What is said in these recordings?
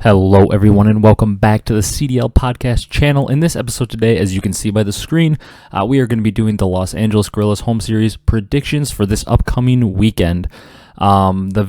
Hello everyone and welcome back to the CDL podcast channel. In this episode today, as you can see by the screen, we are going to be doing the Los Angeles Guerillas home series predictions for this upcoming weekend. This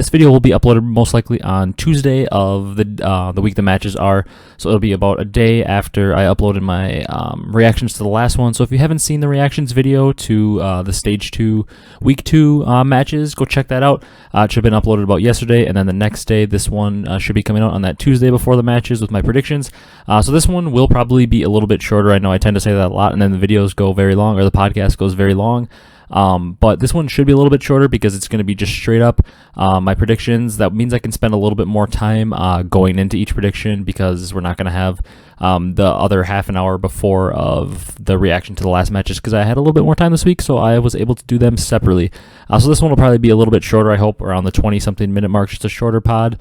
video will be uploaded most likely on Tuesday of the week the matches are, so it'll be about a day after I uploaded my reactions to the last one. So if you haven't seen the reactions video to the stage 2 week 2 matches, go check that out. It should have been uploaded about yesterday, and then the next day this one should be coming out on that Tuesday before the matches with my predictions. So this one will probably be a little bit shorter. I know I tend to say that a lot, and then the videos go very long, or the podcast goes very long. But this one should be a little bit shorter because it's going to be just straight up my predictions. That means I can spend a little bit more time going into each prediction because we're not going to have the other half an hour before of the reaction to the last matches because I had a little bit more time this week, so I was able to do them separately. So this one will probably be a little bit shorter, I hope, around the 20-something minute mark, just a shorter pod,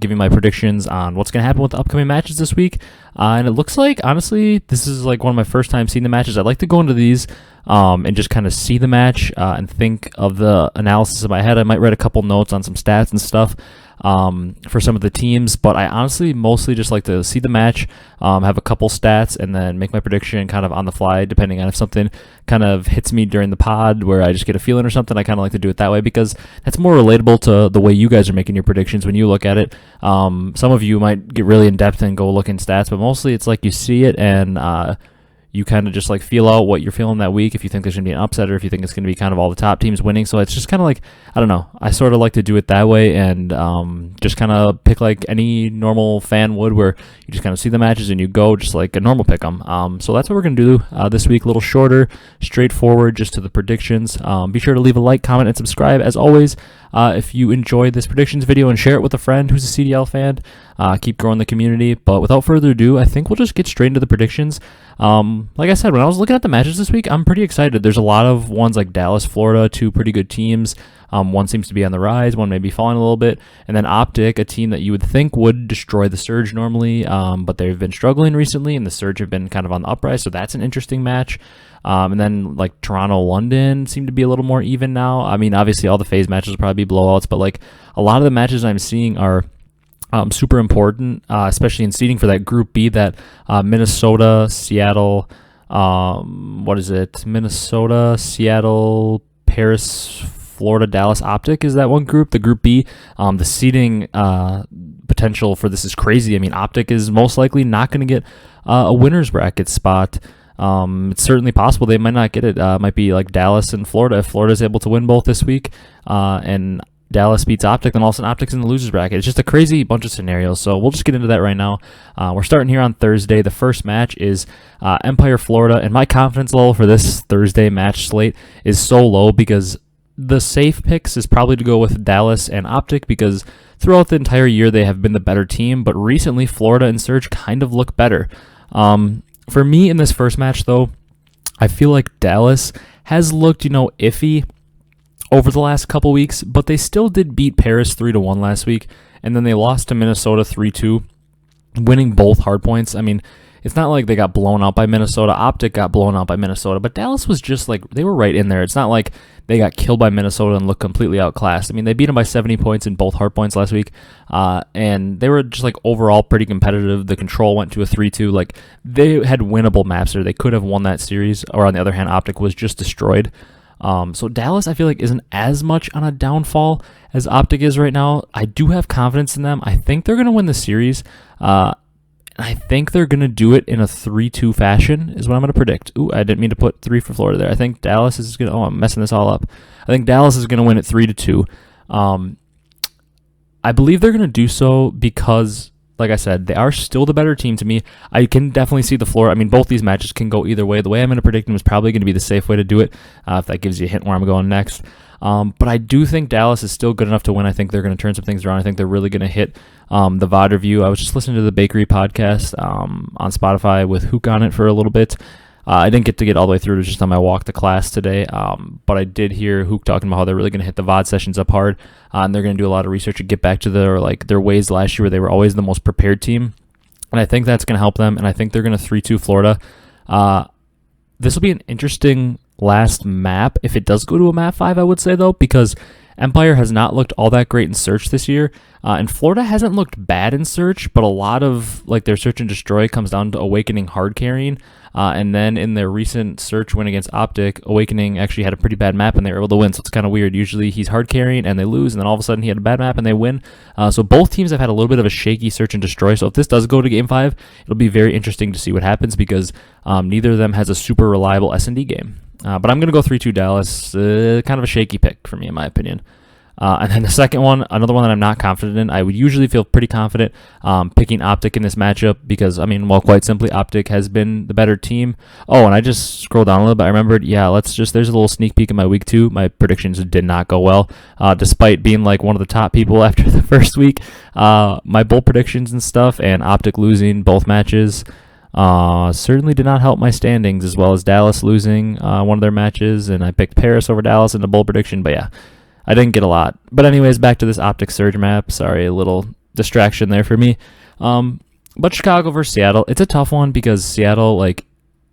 giving my predictions on what's going to happen with the upcoming matches this week. And it looks like, honestly, this is like one of my first time seeing the matches. I'd like to go into these and just kind of see the match and think of the analysis in my head. I might write a couple notes on some stats and stuff for some of the teams, but I honestly mostly just like to see the match, have a couple stats, and then make my prediction kind of on the fly, depending on if something kind of hits me during the pod where I just get a feeling or something. I kind of like to do it that way because that's more relatable to the way you guys are making your predictions when you look at it. Some of you might get really in depth and go look in stats, but mostly it's like you see it and you kind of just like feel out what you're feeling that week, if you think there's going to be an upset or if you think it's going to be kind of all the top teams winning. So it's just kind of like, I don't know, I sort of like to do it that way and just kind of pick like any normal fan would, where you just kind of see the matches and you go just like a normal pick 'em. So that's what we're going to do this week, a little shorter, straightforward, just to the predictions. Be sure to leave a like, comment, and subscribe as always if you enjoyed this predictions video, and share it with a friend who's a CDL fan. Keep growing the community. But without further ado, I think we'll just get straight into the predictions. Like I said, when I was looking at the matches this week, I'm pretty excited. There's a lot of ones like Dallas, Florida, two pretty good teams. One seems to be on the rise, one may be falling a little bit. And then Optic, a team that you would think would destroy the Surge normally, but they've been struggling recently, and the Surge have been kind of on the uprise, so that's an interesting match. And then like Toronto, London seem to be a little more even now. I mean, obviously all the Faze matches will probably be blowouts, but like a lot of the matches I'm seeing are super important, especially in seeding for that Group B, that Minnesota, Seattle, Minnesota, Seattle, Paris, Florida, Dallas, Optic is that one group, the Group B. The seeding potential for this is crazy. I mean, Optic is most likely not going to get a winner's bracket spot. It's certainly possible they might not get it. It might be like Dallas and Florida. If Florida's able to win both this week and Dallas beats Optic, then all of a sudden Optic's in the loser's bracket. It's just a crazy bunch of scenarios, so we'll just get into that right now. We're starting here on Thursday. The first match is Empire, Florida, and my confidence level for this Thursday match slate is so low because the safe picks is probably to go with Dallas and Optic because throughout the entire year they have been the better team, but recently Florida and Surge kind of look better. For me in this first match, though, I feel like Dallas has looked, iffy over the last couple weeks, but they still did beat Paris 3-1 last week, and then they lost to Minnesota 3-2, winning both hardpoints. I mean, it's not like they got blown out by Minnesota. Optic got blown out by Minnesota, but Dallas was just like, they were right in there. It's not like they got killed by Minnesota and looked completely outclassed. I mean, they beat them by 70 points in both hardpoints last week, and they were just like overall pretty competitive. The control went to a 3-2. Like, they had winnable maps there. They could have won that series, or on the other hand, Optic was just destroyed. So Dallas, I feel like, isn't as much on a downfall as Optic is right now. I do have confidence in them. I think they're going to win the series. I think they're going to do it in a 3-2 fashion is what I'm going to predict. Ooh, I didn't mean to put 3 for Florida there. I think Dallas is going to... Oh, I'm messing this all up. I think Dallas is going to win it 3-2. I believe they're going to do so because, like I said, they are still the better team to me. I can definitely see the floor. I mean, both these matches can go either way. The way I'm going to predict them is probably going to be the safe way to do it, if that gives you a hint where I'm going next. But I do think Dallas is still good enough to win. I think they're going to turn some things around. I think they're really going to hit the VOD review. I was just listening to the Bakery podcast on Spotify with Huke on it for a little bit. I didn't get to get all the way through. It was just on my walk to class today. But I did hear Huke talking about how they're really going to hit the VOD sessions up hard. And they're going to do a lot of research and get back to their ways last year where they were always the most prepared team. And I think that's going to help them. And I think they're going to 3-2 Florida. This will be an interesting last map if it does go to a map 5, I would say, though, because Empire has not looked all that great in search this year, and Florida hasn't looked bad in search, but a lot of like their search and destroy comes down to Awakening hard carrying. And then in their recent search win against Optic, Awakening actually had a pretty bad map and they were able to win. So it's kind of weird. Usually he's hard carrying and they lose, and then all of a sudden he had a bad map and they win. So both teams have had a little bit of a shaky search and destroy. So if this does go to Game 5, it'll be very interesting to see what happens because neither of them has a super reliable S&D game. But I'm going to go 3-2 Dallas. Kind of a shaky pick for me, in my opinion. And then the second one, another one that I'm not confident in. I would usually feel pretty confident picking Optic in this matchup because, I mean, well, quite simply, Optic has been the better team. Oh, and I just scrolled down a little bit. I remembered, there's a little sneak peek in my week 2. My predictions did not go well, despite being like one of the top people after the first week. My bold predictions and stuff, and Optic losing both matches certainly did not help my standings, as well as Dallas losing one of their matches, and I picked Paris over Dallas in the bold prediction, but yeah. I didn't get a lot. But anyways, back to this Optic Surge map. Sorry, a little distraction there for me. But Chicago versus Seattle, it's a tough one because Seattle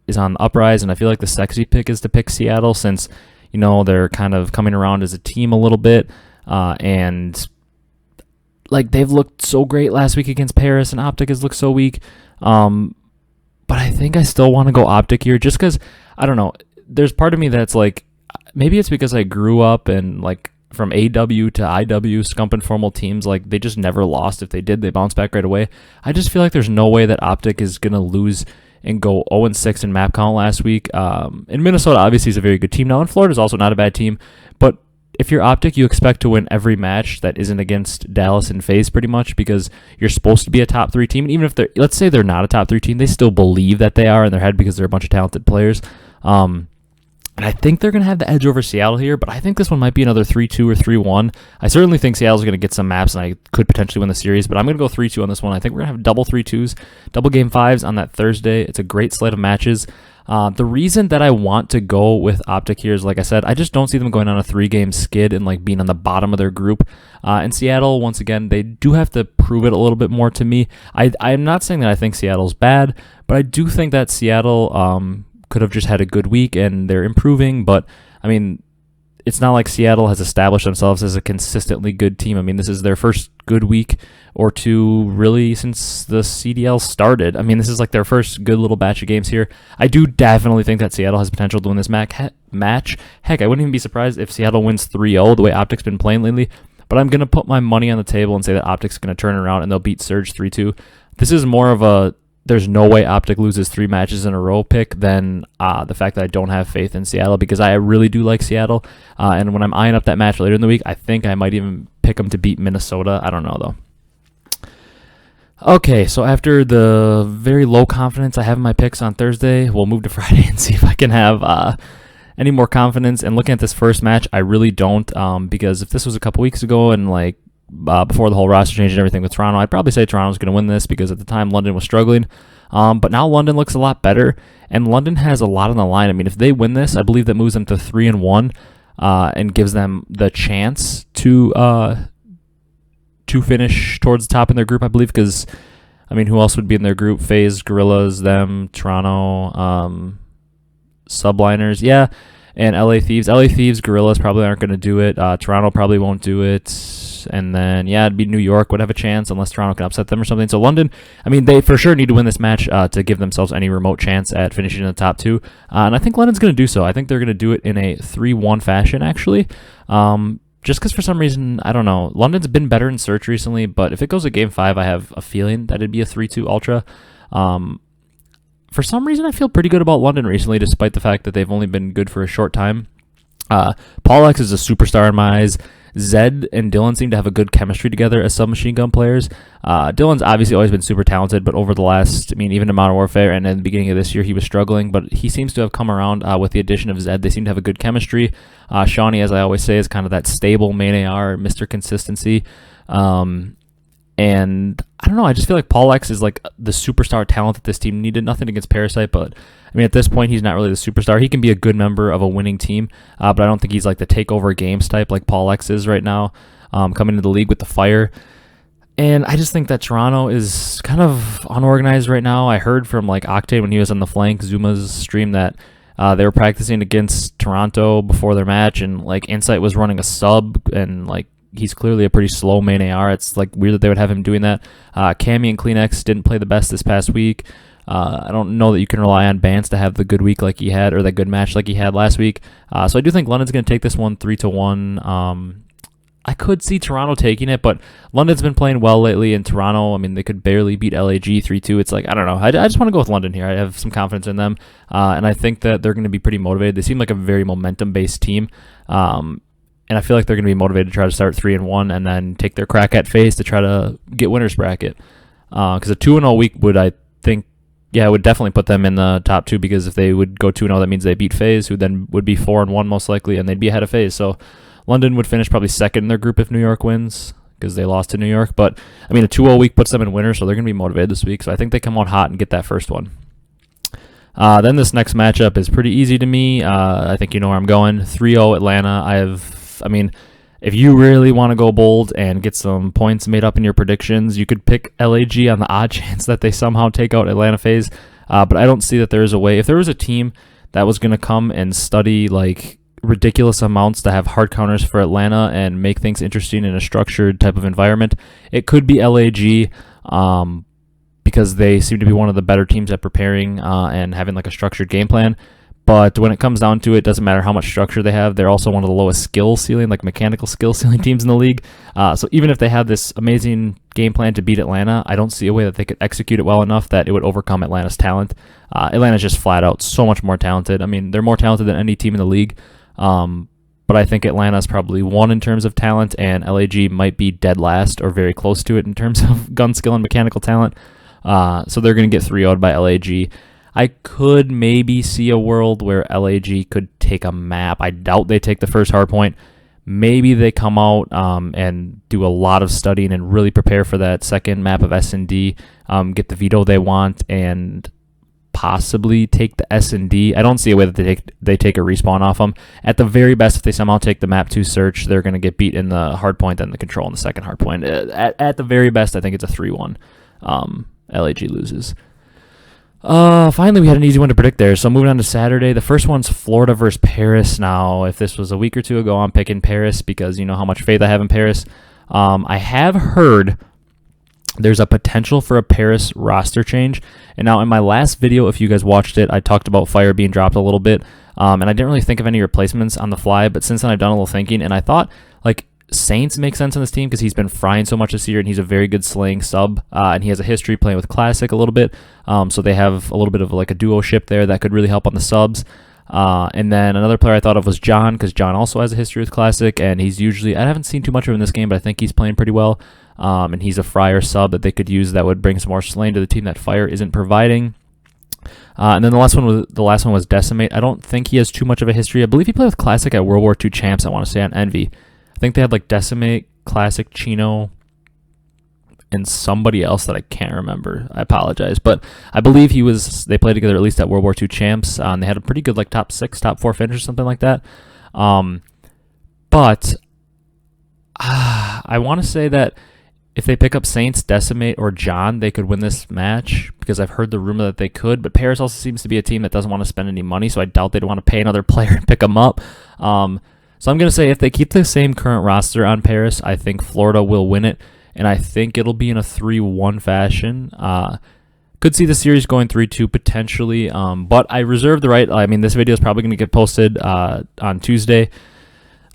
is on the uprise, and I feel like the sexy pick is to pick Seattle since, they're kind of coming around as a team a little bit. And they've looked so great last week against Paris, and Optic has looked so weak. But I think I still want to go Optic here just because, I don't know, there's part of me that's maybe it's because I grew up and from AW to IW, Scump and formal teams, they just never lost. If they did, they bounced back right away. I just feel like there's no way that Optic is going to lose and go 0-6 in map count last week. And Minnesota obviously is a very good team now, and Florida is also not a bad team. But if you're Optic, you expect to win every match that isn't against Dallas and Faze pretty much because you're supposed to be a top 3 team. And even if let's say they're not a top 3 team, they still believe that they are in their head because they're a bunch of talented players. And I think they're going to have the edge over Seattle here, but I think this one might be another 3-2 or 3-1. I certainly think Seattle's going to get some maps, and I could potentially win the series, but I'm going to go 3-2 on this one. I think we're going to have double 3-2s, double Game 5s on that Thursday. It's a great slate of matches. The reason that I want to go with Optic here is, like I said, I just don't see them going on a 3-game skid and being on the bottom of their group. And Seattle, once again, they do have to prove it a little bit more to me. I'm not saying that I think Seattle's bad, but I do think that Seattle could have just had a good week and they're improving, but I mean, it's not like Seattle has established themselves as a consistently good team. I mean, this is their first good week or two really since the CDL started. I mean, this is their first good little batch of games here. I do definitely think that Seattle has potential to win this match. Heck, I wouldn't even be surprised if Seattle wins 3-0 the way Optic's been playing lately, but I'm going to put my money on the table and say that Optic's going to turn around and they'll beat Surge 3-2. This is more of a there's no way Optic loses 3 matches in a row pick than the fact that I don't have faith in Seattle because I really do like Seattle. And when I'm eyeing up that match later in the week, I think I might even pick them to beat Minnesota. I don't know, though. Okay, so after the very low confidence I have in my picks on Thursday, we'll move to Friday and see if I can have any more confidence. And looking at this first match, I really don't because if this was a couple weeks ago and before the whole roster change and everything with Toronto, I'd probably say Toronto's going to win this because at the time London was struggling. But now London looks a lot better, and London has a lot on the line. I mean, if they win this, I believe that moves them to 3-1 and gives them the chance to finish towards the top in their group, I believe, because, I mean, who else would be in their group? Faze, Guerillas, them, Toronto, Subliners. Yeah. And LA Thieves. LA Thieves, Guerillas probably aren't going to do it. Toronto probably won't do it. And then, it'd be New York would have a chance unless Toronto can upset them or something. So London, I mean, they for sure need to win this match to give themselves any remote chance at finishing in the top 2. And I think London's going to do so. I think they're going to do it in a 3-1 fashion, actually. Just because for some reason, I don't know. London's been better in search recently, but if it goes to Game 5, I have a feeling that it'd be a 3-2 Ultra. For some reason, I feel pretty good about London recently, despite the fact that they've only been good for a short time. Paul X is a superstar in my eyes. Zed and Dylan seem to have a good chemistry together as submachine gun players. Dylan's obviously always been super talented, but over the last, even in Modern Warfare and in the beginning of this year, he was struggling, but he seems to have come around with the addition of Zed. They seem to have a good chemistry. Shawnee, as I always say, is kind of that stable main AR, Mr. Consistency. And I don't know, I just feel like Paul X is the superstar talent that this team needed. Nothing against Parasite, but at this point, he's not really the superstar. He can be a good member of a winning team, but I don't think he's the takeover games type like Paul X is right now, coming into the league with the fire. And I just think that Toronto is kind of unorganized right now. I heard from Octane when he was on the flank, Zuma's stream, that They were practicing against Toronto before their match, and like Insight was running a sub, and like he's clearly a pretty slow main AR. It's like weird that they would have him doing that. Cammy and CleanX didn't play the best this past week. I don't know that you can rely on Bance to have the good week like he had, or the good match like he had last week. So I do think London's going to take this one 3-1. I could see Toronto taking it, but London's been playing well lately, and Toronto, I mean, they could barely beat LAG 3-2. It's like, I don't know. I just want to go with London here. I have some confidence in them, and I think that they're going to be pretty motivated. They seem like a very momentum-based team, and I feel like they're going to be motivated to try to start 3-1 and then take their crack at Faze to try to get winner's bracket. Because a 2-0 week would, I think, it would definitely put them in the top 2, because if they would go 2-0, that means they beat Faze, who then would be 4-1 most likely, and they'd be ahead of Faze. So London would finish probably second in their group if New York wins, because they lost to New York. But, I mean, a 2-0 week puts them in winner, so they're going to be motivated this week. So I think they come out hot and get that first one. Then this next matchup is pretty easy to me. I think you know where I'm going. 3-0 Atlanta. If you really want to go bold and get some points made up in your predictions, you could pick LAG on the odd chance that they somehow take out Atlanta Faze. But I don't see that there is a way. If there was a team that was going to come and study like ridiculous amounts to have hard counters for Atlanta and make things interesting in a structured type of environment, it could be LAG, because they seem to be one of the better teams at preparing and having like a structured game plan. But when it comes down to it, doesn't matter how much structure they have. They're also one of the lowest skill ceiling, like mechanical skill ceiling teams in the league. So even if they have this amazing game plan to beat Atlanta, I don't see a way that they could execute it well enough that it would overcome Atlanta's talent. Atlanta's just flat out so much more talented. I mean, they're more talented than any team in the league. But I think Atlanta's probably one in terms of talent, and LAG might be dead last or very close to it in terms of gun skill and mechanical talent. So they're going to get 3-0'd by LAG. I could maybe see a world where LAG could take a map. I doubt they take the first hard point. Maybe they come out and do a lot of studying and really prepare for that second map of S&D, get the veto they want, and possibly take the S&D. I don't see a way that they take a respawn off them. At the very best, if they somehow take the map 2 search, they're going to get beat in the hard point and the control in the second hard point. At the very best, I think it's a 3-1. LAG loses. Finally, we had an easy one to predict there. So moving on to Saturday, the first one's Florida versus Paris. Now, if this was a week or two ago, I'm picking Paris because you know how much faith I have in Paris. I have heard there's a potential for a Paris roster change. And now in my last video, if you guys watched it, I talked about Fire being dropped a little bit. And I didn't really think of any replacements on the fly, but since then I've done a little thinking, and I thought, like, Saints makes sense on this team because he's been frying so much this year, and he's a very good slaying sub, and he has a history playing with Classic a little bit, so they have a little bit of like a duo ship there that could really help on the subs. And then another player I thought of was John, because John also has a history with Classic, and he's usually, I haven't seen too much of him in this game, but I think he's playing pretty well, and he's a fryer sub that they could use that would bring some more slaying to the team that Fire isn't providing. And then the last one was Decimate. I don't think he has too much of a history. I believe he played with Classic at World War II Champs, I want to say, on Envy. I think they had like Decimate, Classic, Chino, and somebody else that I can't remember. I apologize. But I believe they played together at least at World War II Champs. And they had a pretty good like top 6, top 4 finish or something like that. But I want to say that if they pick up Saints, Decimate, or John, they could win this match, because I've heard the rumor that they could. But Paris also seems to be a team that doesn't want to spend any money, so I doubt they'd want to pay another player and pick them up. So I'm going to say if they keep the same current roster on Paris, I think Florida will win it, and I think it'll be in a 3-1 fashion. Could see the series going 3-2 potentially, but I reserve the right. I mean, this video is probably going to get posted on Tuesday,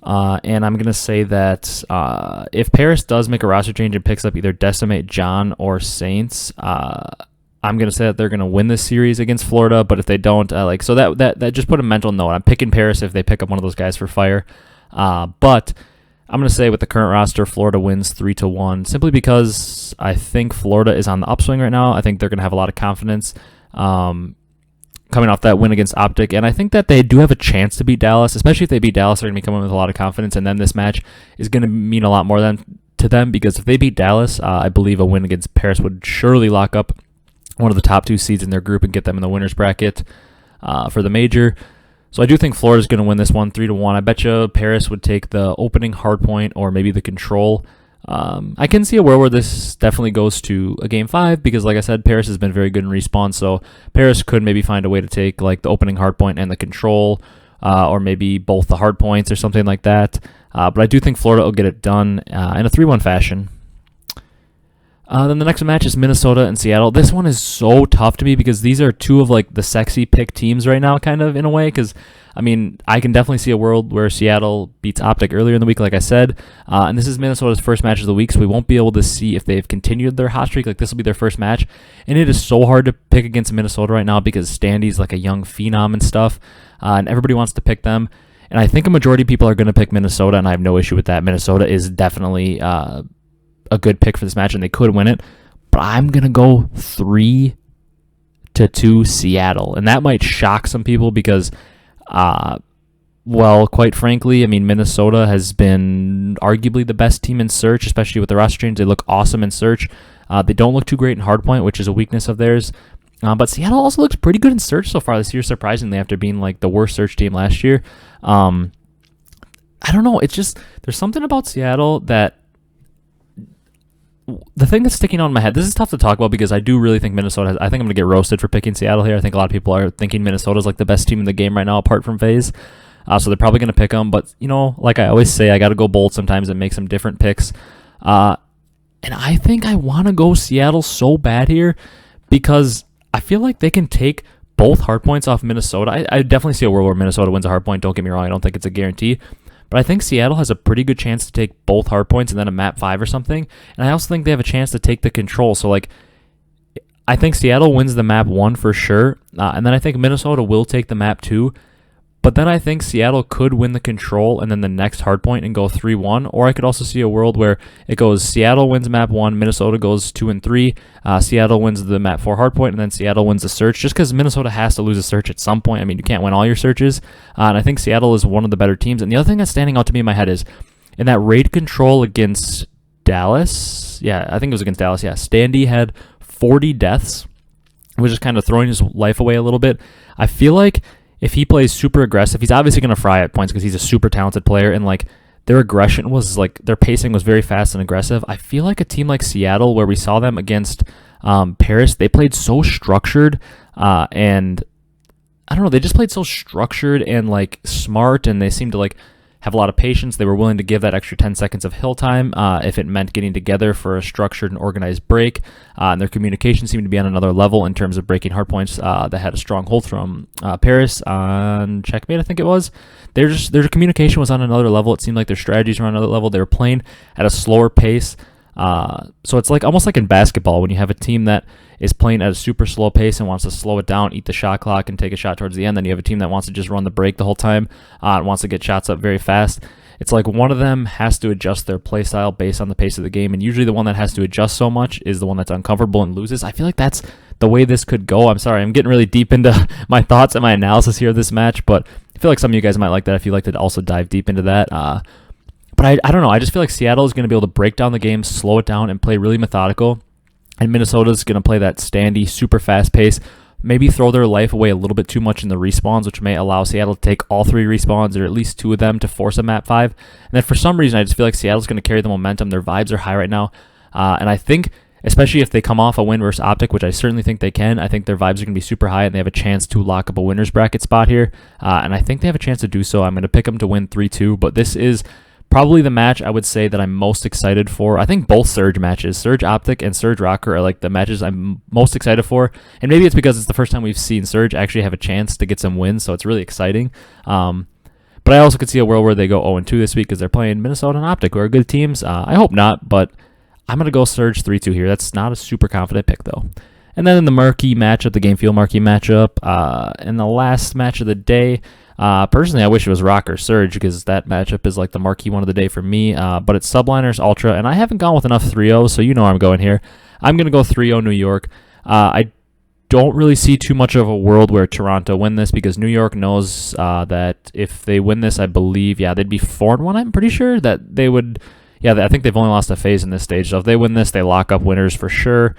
and I'm going to say that if Paris does make a roster change and picks up either Decimate, John, or Saints, I'm going to say that they're going to win this series against Florida, but if they don't, so that just put a mental note. I'm picking Paris if they pick up one of those guys for Fire. But I'm going to say with the current roster, Florida wins 3-1, simply because I think Florida is on the upswing right now. I think they're going to have a lot of confidence coming off that win against Optic, and I think that they do have a chance to beat Dallas, especially if they beat Dallas. They're going to be coming with a lot of confidence, and then this match is going to mean a lot more to them, because if they beat Dallas, I believe a win against Paris would surely lock up one of the top 2 seeds in their group and get them in the winner's bracket for the major. So I do think Florida's going to win this one 3-1. I bet you Paris would take the opening hardpoint or maybe the control, I can see a world where this definitely goes to a game 5 because, like I said, Paris has been very good in respawn. So Paris could maybe find a way to take like the opening hardpoint and the control, or maybe both the hardpoints or something like that. But I do think Florida will get it done in a 3-1 fashion. Then the next match is Minnesota and Seattle. This one is so tough to me because these are two of like the sexy pick teams right now, kind of in a way. Because I mean, I can definitely see a world where Seattle beats Optic earlier in the week, like I said. And this is Minnesota's first match of the week, so we won't be able to see if they've continued their hot streak. Like this will be their first match, and it is so hard to pick against Minnesota right now because Standy's like a young phenom and stuff, and everybody wants to pick them. And I think a majority of people are going to pick Minnesota, and I have no issue with that. Minnesota is definitely a good pick for this match, and they could win it. But I'm going to go 3-2 Seattle, and that might shock some people because, well, quite frankly, I mean, Minnesota has been arguably the best team in Search, especially with the roster change. They look awesome in Search. They don't look too great in Hardpoint, which is a weakness of theirs. But Seattle also looks pretty good in Search so far this year, surprisingly, after being like the worst Search team last year. I don't know. It's just, there's something about Seattle that, the thing that's sticking out in my head, this is tough to talk about because I do really think Minnesota I think I'm going to get roasted for picking Seattle here. I think a lot of people are thinking Minnesota's like the best team in the game right now apart from Faze. So they're probably going to pick them. But, you know, like I always say, I got to go bold sometimes and make some different picks. And I think I want to go Seattle so bad here because I feel like they can take both hardpoints off Minnesota. I definitely see a world where Minnesota wins a hardpoint. Don't get me wrong. I don't think it's a guarantee. But I think Seattle has a pretty good chance to take both hardpoints and then a map 5 or something. And I also think they have a chance to take the control. So, like, I think Seattle wins the map 1 for sure. And then I think Minnesota will take the map 2. But then I think Seattle could win the control and then the next hardpoint and go 3-1. Or I could also see a world where it goes Seattle wins map 1, Minnesota goes 2 and 3, Seattle wins the map 4 hardpoint, and then Seattle wins the search. Just because Minnesota has to lose a search at some point. I mean, you can't win all your searches. And I think Seattle is one of the better teams. And the other thing that's standing out to me in my head is in that raid control against Dallas. Yeah, I think it was against Dallas. Yeah, Standy had 40 deaths, which is kind of throwing his life away a little bit. I feel like if he plays super aggressive, he's obviously going to fry at points because he's a super talented player, and like their aggression was like their pacing was very fast and aggressive. I feel like a team like Seattle, where we saw them against Paris, they played so structured, and I don't know, they just played so structured and like smart, and they seemed to like have a lot of patience. They were willing to give that extra 10 seconds of hill time if it meant getting together for a structured and organized break. And their communication seemed to be on another level in terms of breaking hardpoints that had a strong hold from Paris on Checkmate, I think it was. Their communication was on another level. It seemed like their strategies were on another level. They were playing at a slower pace. So it's like almost like in basketball when you have a team that is playing at a super slow pace and wants to slow it down, eat the shot clock, and take a shot towards the end. Then you have a team that wants to just run the break the whole time and wants to get shots up very fast. It's like one of them has to adjust their play style based on the pace of the game, and usually the one that has to adjust so much is the one that's uncomfortable and loses. I feel like that's the way this could go. I'm sorry, I'm getting really deep into my thoughts and my analysis here of this match, but I feel like some of you guys might like that if you'd like to also dive deep into that. But I don't know. I just feel like Seattle is going to be able to break down the game, slow it down, and play really methodical. And Minnesota's going to play that standy, super fast pace, maybe throw their life away a little bit too much in the respawns, which may allow Seattle to take all 3 respawns or at least 2 of them to force a map 5. And then for some reason, I just feel like Seattle's going to carry the momentum. Their vibes are high right now. And I think, especially if they come off a win versus Optic, which I certainly think they can, I think their vibes are going to be super high and they have a chance to lock up a winner's bracket spot here. And I think they have a chance to do so. I'm going to pick them to win 3-2, but this is probably the match I would say that I'm most excited for. I think both Surge matches, Surge Optic and Surge Rocker, are like the matches I'm most excited for. And maybe it's because it's the first time we've seen Surge actually have a chance to get some wins, so it's really exciting. But I also could see a world where they go 0-2 this week because they're playing Minnesota and Optic, who are good teams. I hope not, but I'm going to go Surge 3-2 here. That's not a super confident pick, though. And then in the marquee matchup, the Game Field marquee matchup, in the last match of the day, personally, I wish it was Rocker Surge because that matchup is like the marquee one of the day for me. But it's Subliners Ultra, and I haven't gone with enough 3-0, so you know where I'm going here. I'm going to go 3-0 New York. I don't really see too much of a world where Toronto win this because New York knows that if they win this, I believe, they'd be 4-1. I'm pretty sure that they would. I think they've only lost a Faze in this stage. So if they win this, they lock up winners for sure.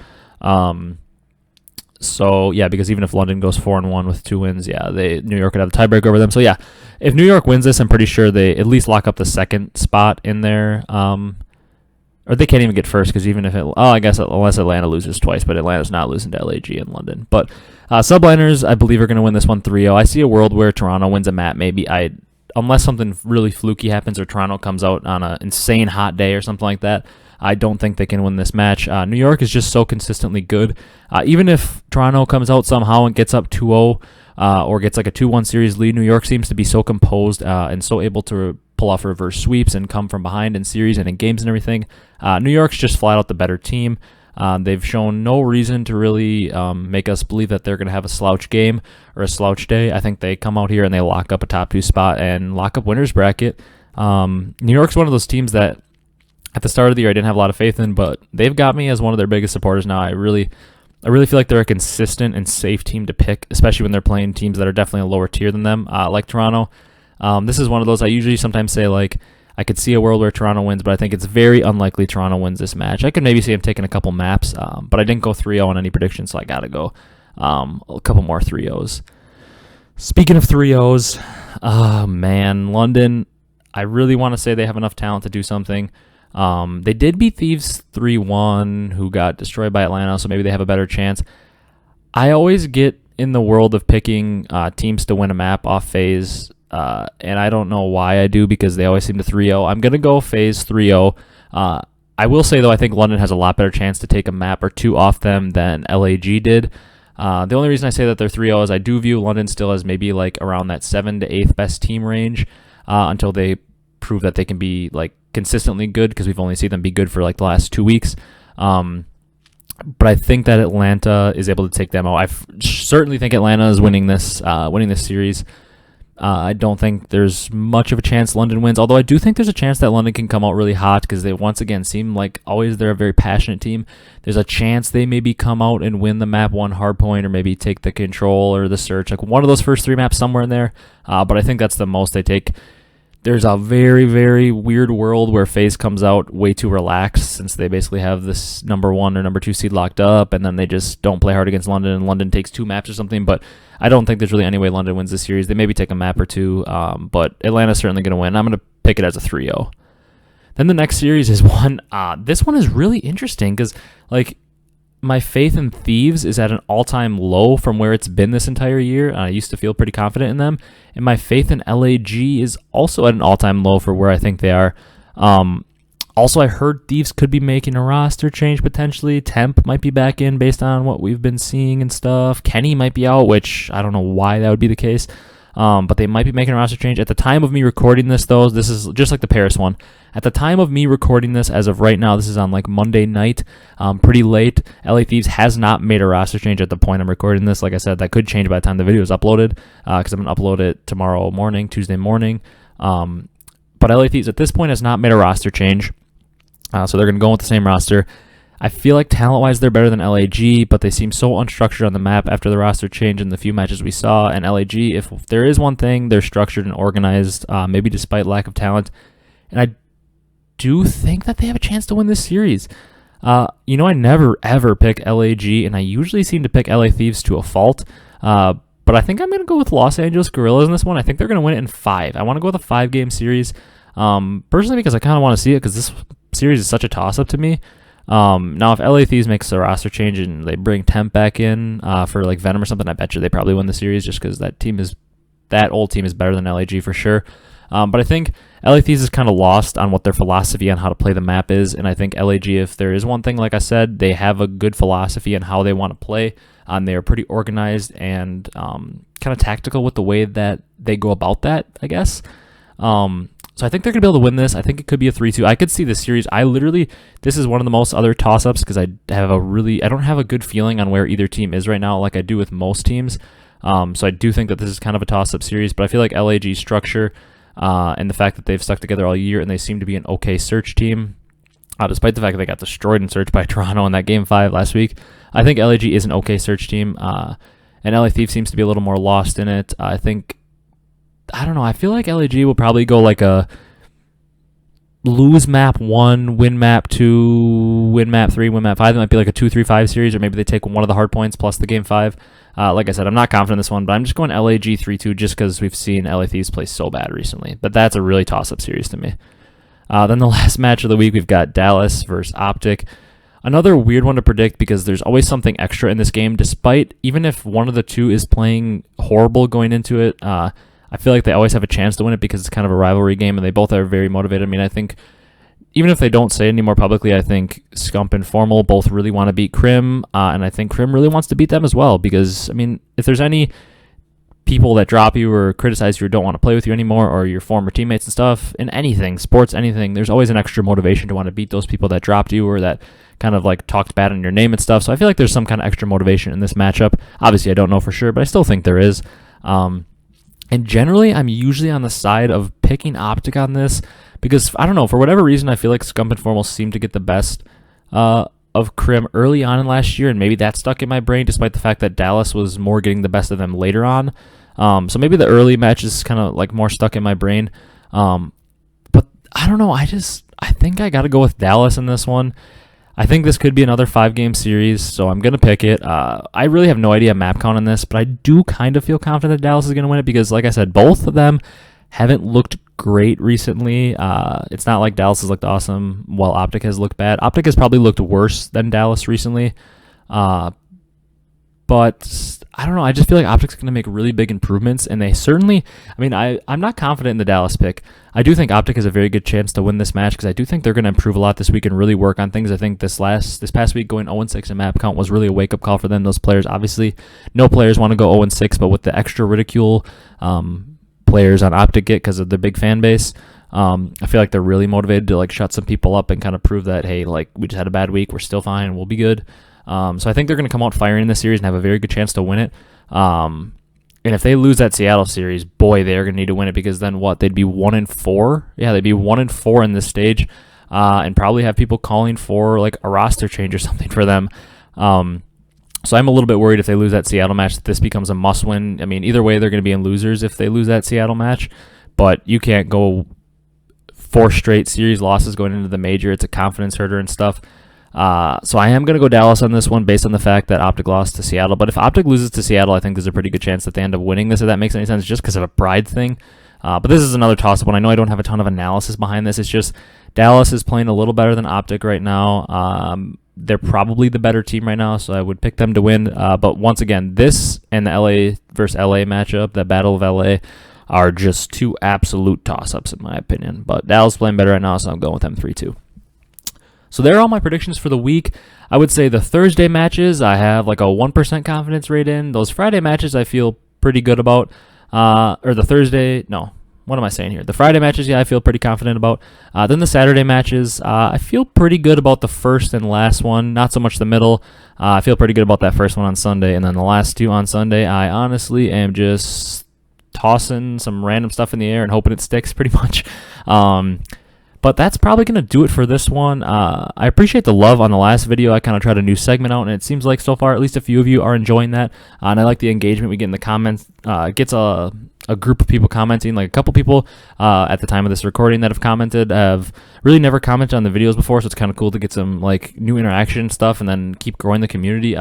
So, because even if London goes 4-1 with 2 wins, New York could have a tiebreaker over them. So, if New York wins this, I'm pretty sure they at least lock up the second spot in their or they can't even get first because even if I guess unless Atlanta loses twice, but Atlanta's not losing to LAG in London. But Subliners, I believe, are going to win this one 3-0. I see a world where Toronto wins a map. Maybe unless something really fluky happens or Toronto comes out on an insane hot day or something like that, I don't think they can win this match. New York is just so consistently good. Even if Toronto comes out somehow and gets up 2-0 or gets like a 2-1 series lead, New York seems to be so composed and so able to pull off reverse sweeps and come from behind in series and in games and everything. New York's just flat out the better team. They've shown no reason to really make us believe that they're going to have a slouch game or a slouch day. I think they come out here and they lock up a top 2 spot and lock up winner's bracket. New York's one of those teams that at the start of the year I didn't have a lot of faith in, but they've got me as one of their biggest supporters now. I really feel like they're a consistent and safe team to pick, especially when they're playing teams that are definitely a lower tier than them, like Toronto. This is one of those I usually sometimes say, like, I could see a world where Toronto wins, but I think it's very unlikely Toronto wins this match. I could maybe see them taking a couple maps, but I didn't go 3-0 on any predictions, so I got to go a couple more 3-0s. Speaking of 3-0s, man, London, I really want to say they have enough talent to do something. They did beat Thieves 3-1, who got destroyed by Atlanta, so maybe they have a better chance. I always get in the world of picking teams to win a map off Faze, and I don't know why I do because they always seem to 3-0. I'm going to go Faze 3-0. I will say, though, I think London has a lot better chance to take a map or 2 off them than LAG did. The only reason I say that they're 3-0 is I do view London still as maybe like around that 7th to 8th best team range until they prove that they can be like consistently good, because we've only seen them be good for like the last 2 weeks. But I think that Atlanta is able to take them out. I certainly think Atlanta is winning this series. I don't think there's much of a chance London wins, although I do think there's a chance that London can come out really hot because they once again seem like always they're a very passionate team. There's a chance they maybe come out and win the map 1 hardpoint or maybe take the control or the search, like one of those first 3 maps somewhere in there. But I think that's the most they take. There's a very, very weird world where FaZe comes out way too relaxed since they basically have this number 1 or number 2 seed locked up, and then they just don't play hard against London, and London takes 2 maps or something. But I don't think there's really any way London wins this series. They maybe take a map or 2, but Atlanta's certainly going to win. I'm going to pick it as a 3-0. Then the next series is one. This one is really interesting because, like, my faith in Thieves is at an all-time low from where it's been this entire year. I used to feel pretty confident in them. And my faith in LAG is also at an all-time low for where I think they are. Also, I heard Thieves could be making a roster change potentially. Temp might be back in based on what we've been seeing and stuff. Kenny might be out, which I don't know why that would be the case. But they might be making a roster change. At the time of me recording this, though, this is just like the Paris one. At the time of me recording this, as of right now, this is on like Monday night, pretty late. LA Thieves has not made a roster change at the point I'm recording this. Like I said, that could change by the time the video is uploaded, because I'm going to upload it tomorrow morning, Tuesday morning. But LA Thieves at this point has not made a roster change, so they're going to go with the same roster. I feel like talent-wise they're better than LAG, but they seem so unstructured on the map after the roster change in the few matches we saw. And LAG, if there is one thing, they're structured and organized, maybe despite lack of talent. And I do think that they have a chance to win this series. I never, ever pick LAG, and I usually seem to pick LA Thieves to a fault. But I think I'm going to go with Los Angeles Guerillas in this one. I think they're going to win it in 5. I want to go with a 5-game series, personally because I kind of want to see it because this series is such a toss-up to me. Now, if LA Thieves makes a roster change and they bring Temp back in for like Venom or something, I bet you they probably win the series just because that old team is better than LAG for sure. But I think LA Thieves is kind of lost on what their philosophy on how to play the map is, and I think LAG, if there is one thing, like I said, they have a good philosophy on how they want to play. They are pretty organized and kind of tactical with the way that they go about that, I guess. So I think they're going to be able to win this. I think it could be a 3-2. I could see this series. This is one of the most other toss-ups because I don't have a good feeling on where either team is right now like I do with most teams. So I do think that this is kind of a toss-up series, but I feel like LAG's structure and the fact that they've stuck together all year and they seem to be an okay search team, despite the fact that they got destroyed in search by Toronto in that Game 5 last week, I think LAG is an okay search team, and LA Thieves seems to be a little more lost in it. I don't know. I feel like LAG will probably go like a lose map 1, win map 2, win map 3, win map 5. It might be like a 2-3-5 series, or maybe they take one of the hard points plus the Game 5. Like I said, I'm not confident in this one, but I'm just going LAG 3-2 just because we've seen LA Thieves play so bad recently. But that's a really toss-up series to me. Then the last match of the week, we've got Dallas versus Optic. Another weird one to predict because there's always something extra in this game, despite even if one of the two is playing horrible going into it. I feel like they always have a chance to win it because it's kind of a rivalry game and they both are very motivated. I mean, I think even if they don't say it anymore publicly, I think Scump and Formal both really want to beat Crim, and I think Crim really wants to beat them as well because, I mean, if there's any people that drop you or criticize you or don't want to play with you anymore or your former teammates and stuff in anything, sports, anything, there's always an extra motivation to want to beat those people that dropped you or that kind of like talked bad on your name and stuff. So I feel like there's some kind of extra motivation in this matchup. Obviously, I don't know for sure, but I still think there is. And generally, I'm usually on the side of picking Optic on this because, I don't know, for whatever reason, I feel like Scump and Formal seem to get the best of Crim early on in last year, and maybe that stuck in my brain despite the fact that Dallas was more getting the best of them later on. So maybe the early matches kind of like more stuck in my brain. But I don't know, I think I got to go with Dallas in this one. I think this could be another 5-game series, so I'm going to pick it. I really have no idea map count on this, but I do kind of feel confident that Dallas is going to win it because, like I said, both of them haven't looked great recently. It's not like Dallas has looked awesome while Optic has looked bad. Optic has probably looked worse than Dallas recently. But I don't know. I just feel like Optic's going to make really big improvements, and they certainly, I mean, I'm not confident in the Dallas pick. I do think Optic has a very good chance to win this match because I do think they're going to improve a lot this week and really work on things. I think this past week going 0-6 in map count was really a wake-up call for them. Those players, obviously, no players want to go 0-6, but with the extra ridicule players on Optic get because of their big fan base, I feel like they're really motivated to like shut some people up and kind of prove that, hey, like we just had a bad week, we're still fine, we'll be good. So I think they're going to come out firing in this series and have a very good chance to win it. And if they lose that Seattle series, boy, they're going to need to win it because then what? They'd be 1-4. Yeah, they'd be 1-4 in this stage, and probably have people calling for like a roster change or something for them. So I'm a little bit worried if they lose that Seattle match that this becomes a must-win. I mean, either way, they're going to be in losers if they lose that Seattle match, but you can't go 4 straight series losses going into the major. It's a confidence hurter and stuff. So I am going to go Dallas on this one based on the fact that Optic lost to Seattle. But if Optic loses to Seattle, I think there's a pretty good chance that they end up winning this, if that makes any sense, just because of a pride thing. But this is another toss-up one. I know I don't have a ton of analysis behind this. It's just Dallas is playing a little better than Optic right now. They're probably the better team right now, so I would pick them to win. But once again, this and the LA versus LA matchup, the Battle of LA, are just two absolute toss-ups in my opinion. But Dallas playing better right now, so I'm going with them 3-2. So there are all my predictions for the week. I would say the Thursday matches, I have like a 1% confidence rate in. Those Friday matches, I feel pretty good about. Or the Thursday, no. What am I saying here? The Friday matches, yeah, I feel pretty confident about. Then the Saturday matches, I feel pretty good about the first and last one. Not so much the middle. I feel pretty good about that first one on Sunday. And then the last two on Sunday, I honestly am just tossing some random stuff in the air and hoping it sticks pretty much. But that's probably going to do it for this one. I appreciate the love on the last video. I kind of tried a new segment out, and it seems like so far at least a few of you are enjoying that. And I like the engagement we get in the comments. It gets a group of people commenting. Like a couple people at the time of this recording that have commented have really never commented on the videos before, so it's kind of cool to get some like new interaction and stuff and then keep growing the community.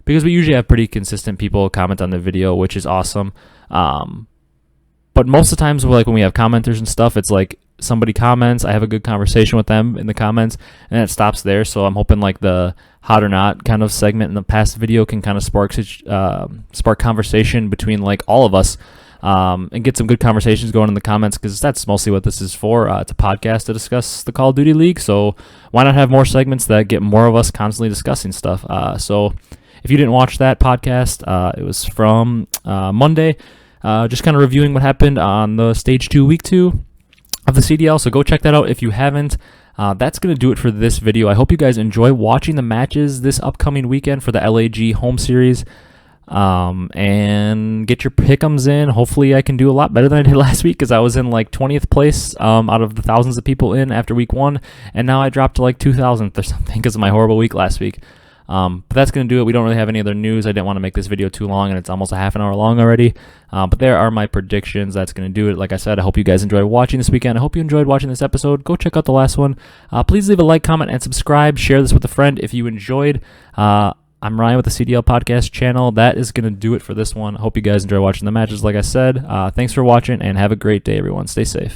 Because we usually have pretty consistent people comment on the video, which is awesome. But most of the times, like when we have commenters and stuff, it's like somebody comments, I have a good conversation with them in the comments, and it stops there. So I'm hoping like the hot or not kind of segment in the past video can kind of spark conversation between like all of us, and get some good conversations going in the comments, because that's mostly what this is for. It's a podcast to discuss the Call of Duty League, so why not have more segments that get more of us constantly discussing stuff? So if you didn't watch that podcast, it was from Monday, just kind of reviewing what happened on the Stage 2, Week 2 of the CDL, so go check that out if you haven't. That's going to do it for this video. I hope you guys enjoy watching the matches this upcoming weekend for the LAG home series, and get your pick'ems in. Hopefully I can do a lot better than I did last week, because I was in like 20th place out of the thousands of people in after week 1, and now I dropped to like 2000th or something because of my horrible week last week. But that's going to do it. We don't really have any other news. I didn't want to make this video too long, and it's almost a half an hour long already. But there are my predictions. That's going to do it. Like I said, I hope you guys enjoyed watching this weekend. I hope you enjoyed watching this episode. Go check out the last one. Please leave a like, comment, and subscribe. Share this with a friend if you enjoyed. I'm Ryan with the CDL Podcast channel. That is going to do it for this one. I hope you guys enjoy watching the matches, like I said. Thanks for watching, and have a great day, everyone. Stay safe.